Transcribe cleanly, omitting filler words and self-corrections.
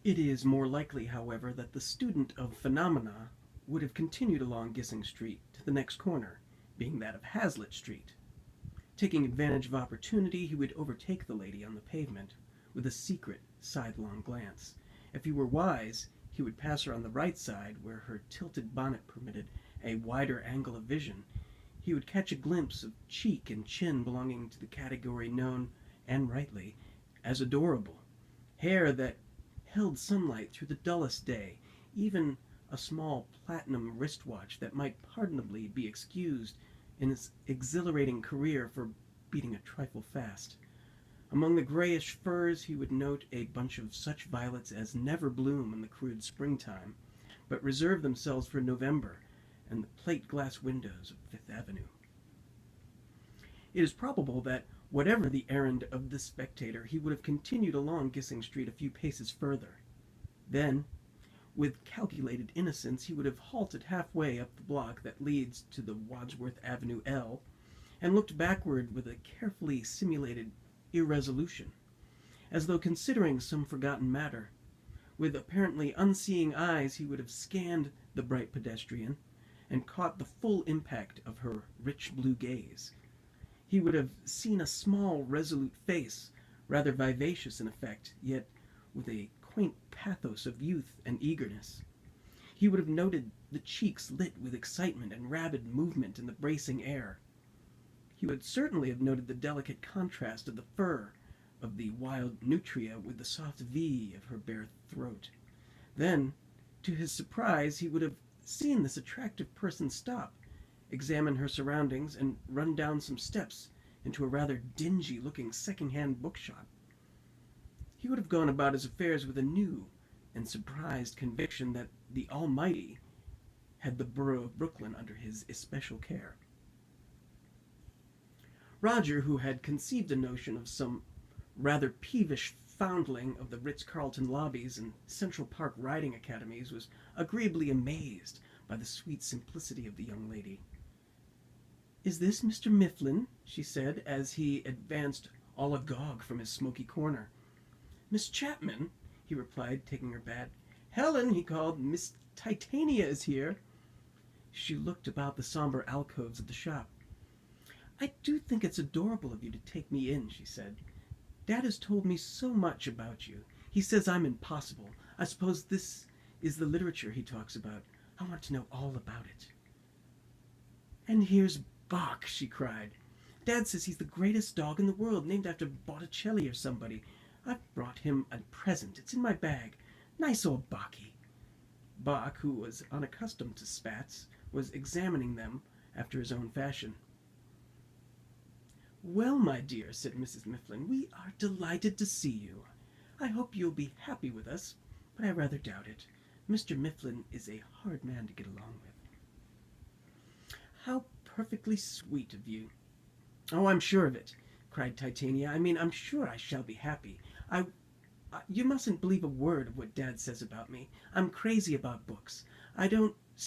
It is more likely, however, that the student of phenomena would have continued along Gissing Street to the next corner, being that of Hazlitt Street. Taking advantage of opportunity, he would overtake the lady on the pavement, with a secret, sidelong glance. If he were wise, he would pass her on the right side, where her tilted bonnet permitted a wider angle of vision. He would catch a glimpse of cheek and chin belonging to the category known, and rightly, as adorable. Hair that held sunlight through the dullest day, even a small platinum wristwatch that might pardonably be excused in its exhilarating career for beating a trifle fast. Among the grayish furs he would note a bunch of such violets as never bloom in the crude springtime, but reserve themselves for November and the plate-glass windows of Fifth Avenue. It is probable that, whatever the errand of this spectator, he would have continued along Gissing Street a few paces further. Then, with calculated innocence, he would have halted halfway up the block that leads to the Wadsworth Avenue L, and looked backward with a carefully simulated irresolution, as though considering some forgotten matter. With apparently unseeing eyes, he would have scanned the bright pedestrian, and caught the full impact of her rich blue gaze. He would have seen a small, resolute face, rather vivacious in effect, yet with a quaint pathos of youth and eagerness. He would have noted the cheeks lit with excitement and rapid movement in the bracing air. He would certainly have noted the delicate contrast of the fur of the wild nutria with the soft V of her bare throat. Then, to his surprise, he would have seen this attractive person stop, examine her surroundings, and run down some steps into a rather dingy-looking second-hand bookshop. He would have gone about his affairs with a new and surprised conviction that the Almighty had the borough of Brooklyn under his especial care. Roger, who had conceived a notion of some rather peevish foundling of the Ritz-Carlton lobbies and Central Park riding academies, was agreeably amazed by the sweet simplicity of the young lady. "Is this Mr. Mifflin?" she said, as he advanced all agog from his smoky corner. "Miss Chapman," he replied, taking her bat. "Helen," he called, "Miss Titania is here." She looked about the somber alcoves of the shop. "I do think it's adorable of you to take me in," she said. "Dad has told me so much about you. He says I'm impossible. I suppose this is the literature he talks about. I want to know all about it." "And here's Bach," she cried. "Dad says he's the greatest dog in the world, named after Botticelli or somebody. I've brought him a present. It's in my bag. Nice old Bachy." Bach, who was unaccustomed to spats, was examining them after his own fashion. "Well, my dear," said Mrs. Mifflin, "we are delighted to see you. I hope you'll be happy with us, but I rather doubt it. Mr. Mifflin is a hard man to get along with." "How perfectly sweet of you." "Oh, I'm sure of it," cried Titania. I'm sure I shall be happy. You mustn't believe a word of what Dad says about me. I'm crazy about books. I don't